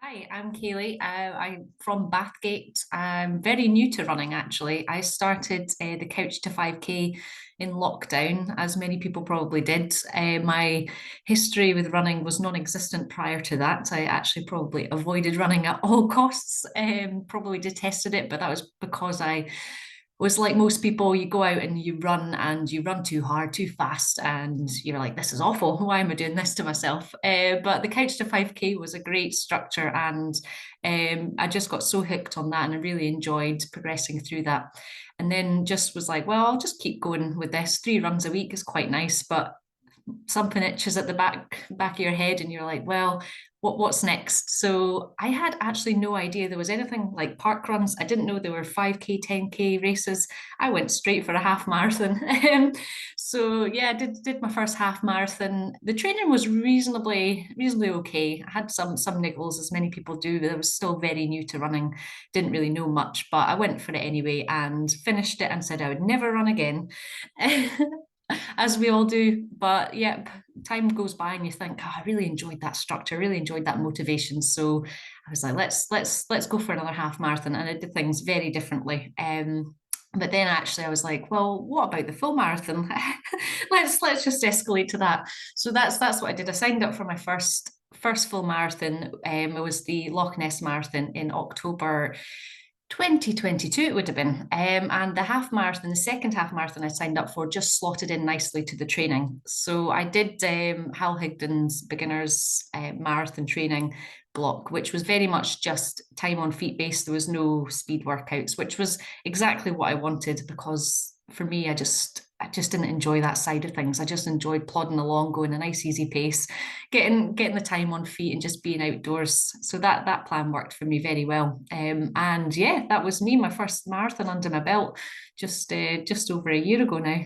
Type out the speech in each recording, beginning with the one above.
Hi, I'm Kayleigh. I'm from Bathgate. I'm very new to running, actually. I started the Couch to 5K in lockdown, as many people probably did. My history with running was non-existent prior to that. I actually probably avoided running at all costs, probably detested it, but that was because I was like most people, you go out and you run too hard, too fast, and you're like, this is awful. Why am I doing this to myself? But the Couch to 5K was a great structure, and I just got so hooked on that, and I really enjoyed progressing through that. And then just was like, well, I'll just keep going with this. 3 runs a week is quite nice, but something itches at the back of your head and you're like, well, what's next? So I had actually no idea there was anything like park runs. I didn't know there were 5K, 10K races. I went straight for a half marathon. So yeah, I did my first half marathon. The training was reasonably okay. I had some niggles, as many people do, but I was still very new to running, didn't really know much, but I went for it anyway and finished it and said I would never run again. As we all do. But yeah, time goes by and you think, oh, I really enjoyed that structure, really enjoyed that motivation. So I was like, let's go for another half marathon. And I did things very differently. But then actually I was like, well, what about the full marathon? Let's just escalate to that. So that's what I did. I signed up for my first full marathon. It was the Loch Ness Marathon in October 2022 it would have been. And the half marathon, the second half marathon I signed up for just slotted in nicely to the training. So I did Hal Higdon's beginners marathon training block, which was very much just time on feet based. There was no speed workouts, which was exactly what I wanted because for me, I just didn't enjoy that side of things. I just enjoyed plodding along, going a nice easy pace, getting the time on feet and just being outdoors. So that plan worked for me very well. And yeah, that was me, my first marathon under my belt, just over a year ago now.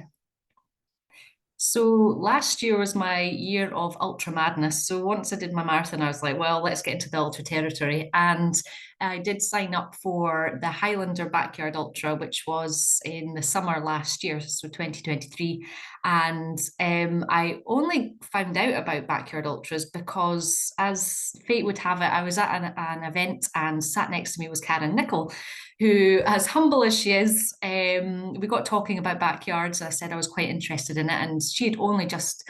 So last year was my year of ultra madness. So once I did my marathon, I was like, well, let's get into the ultra territory. And I did sign up for the Highlander Backyard Ultra, which was in the summer last year, so 2023. And I only found out about backyard ultras because, as fate would have it, I was at an event and sat next to me was Karen Nichol, who, as humble as she is, we got talking about backyards. I said I was quite interested in it, and she had only just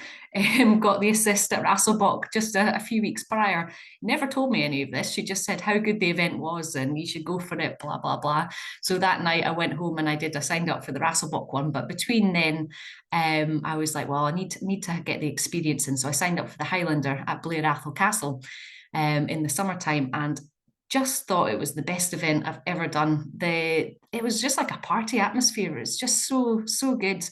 got the assist at Rasselbock just a few weeks prior. Never told me any of this. She just said how good the event was and you should go for it, blah, blah, blah. So that night I went home and I signed up for the Rasselbock one. But between then, I was like, well, I need to get the experience in. So I signed up for the Highlander at Blair Athol Castle in the summertime. And just thought it was the best event I've ever done. It was just like a party atmosphere. It's just so good.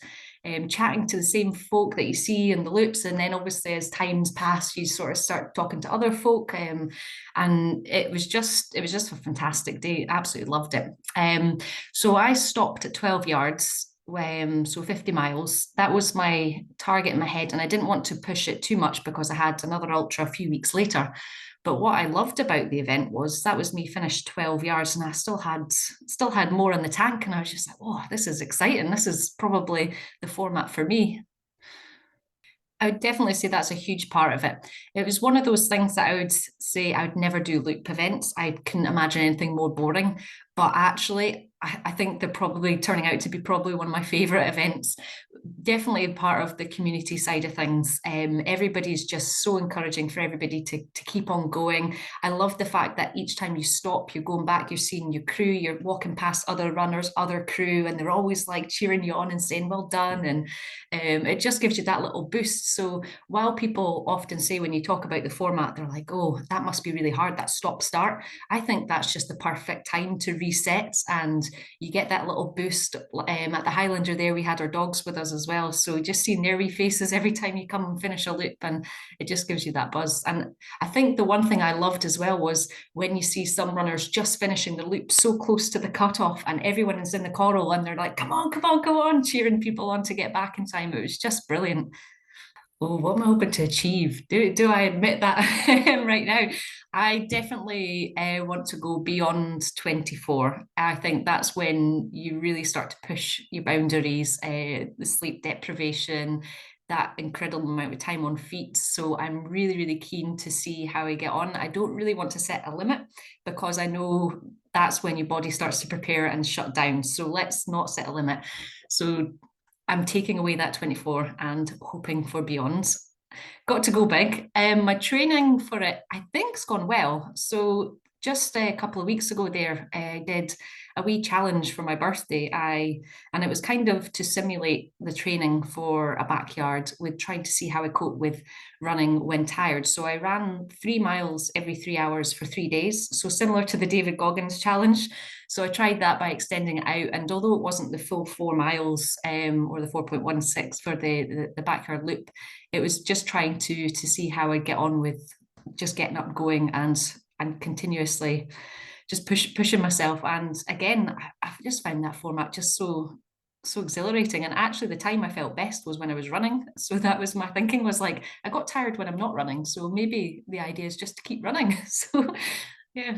Chatting to the same folk that you see in the loops, and then obviously as times pass, you sort of start talking to other folk, and it was just a fantastic day. Absolutely loved it. So I stopped at 12 yards. So 50 miles. That was my target in my head, and I didn't want to push it too much because I had another ultra a few weeks later. But what I loved about the event was that was me finished 12 yards and I still had more in the tank. And I was just like, oh, this is exciting. This is probably the format for me. I would definitely say that's a huge part of it. It was one of those things that I would say I would never do loop events. I couldn't imagine anything more boring. But actually, I think they're probably turning out to be probably one of my favorite events. Definitely a part of the community side of things. Everybody's just so encouraging for everybody to keep on going. I love the fact that each time you stop, you're going back, you're seeing your crew, you're walking past other runners, other crew, and they're always like cheering you on and saying, well done. And it just gives you that little boost. So while people often say when you talk about the format, they're like, oh, that must be really hard, that stop start. I think that's just the perfect time to reset and you get that little boost. At the Highlander there, we had our dogs with us as well. So just seeing their wee faces every time you come and finish a loop, and it just gives you that buzz. And I think the one thing I loved as well was when you see some runners just finishing the loop so close to the cutoff and everyone is in the coral and they're like, come on, come on, come on, cheering people on to get back in time. It was just brilliant. Oh, what am I hoping to achieve? Do I admit that right now? I definitely want to go beyond 24. I think that's when you really start to push your boundaries, the sleep deprivation, that incredible amount of time on feet. So I'm really, really keen to see how I get on. I don't really want to set a limit because I know that's when your body starts to prepare and shut down. So let's not set a limit. So I'm taking away that 24 and hoping for beyond. Got to go big. My training for it, I think, has gone well. So just a couple of weeks ago there, I did a wee challenge for my birthday. And it was kind of to simulate the training for a backyard with trying to see how I cope with running when tired. So I ran 3 miles every 3 hours for 3 days. So similar to the David Goggins challenge. So I tried that by extending it out. And although it wasn't the full 4 miles or the 4.16 for the backyard loop, it was just trying to see how I get on with just getting up going and continuously just pushing myself. And again, I've just found that format just so exhilarating. And actually the time I felt best was when I was running. So that was my thinking, was like, I got tired when I'm not running, so maybe the idea is just to keep running. So yeah.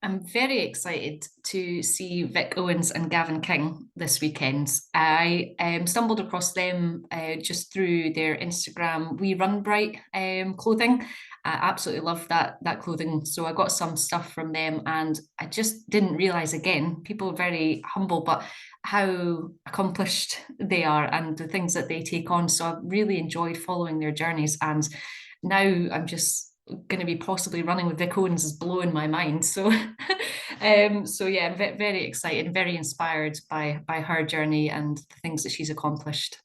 I'm very excited to see Vic Owens and Gavin King this weekend. I stumbled across them just through their Instagram We Run Bright clothing. I absolutely love that clothing. So I got some stuff from them, and I just didn't realize, again, people are very humble, but how accomplished they are and the things that they take on. So I've really enjoyed following their journeys, and now I'm just going to be possibly running with Vic Owens is blowing my mind. So, so yeah, I'm very excited, very inspired by her journey and the things that she's accomplished.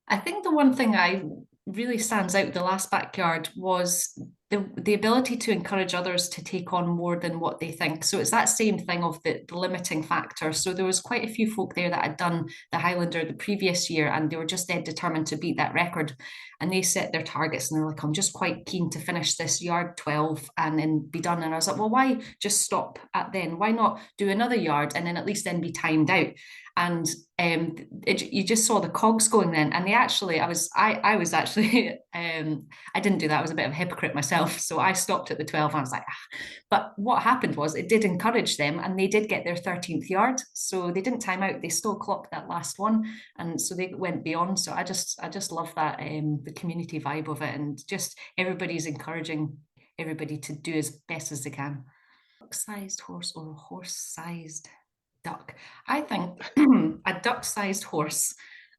I think the one thing I really stands out the last backyard was the ability to encourage others to take on more than what they think. So it's that same thing of the limiting factor. So there was quite a few folk there that had done the Highlander the previous year, and they were just dead determined to beat that record. And they set their targets, and they're like, I'm just quite keen to finish this yard 12 and then be done. And I was like, well, why just stop at then? Why not do another yard and then at least then be timed out? And you just saw the cogs going then. And they actually, I was actually, I didn't do that. I was a bit of a hypocrite myself. So I stopped at the 12 and I was like, ah. But what happened was it did encourage them, and they did get their 13th yard. So they didn't time out. They still clocked that last one. And so they went beyond. So I just love that, the community vibe of it, and just everybody's encouraging everybody to do as best as they can. Duck-sized horse or a horse-sized duck? I think a duck-sized horse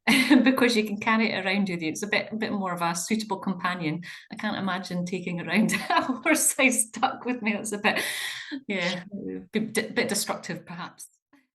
because you can carry it around with you. It's a bit more of a suitable companion. I can't imagine taking around a horse-sized duck with me. That's a bit, yeah, a bit destructive perhaps.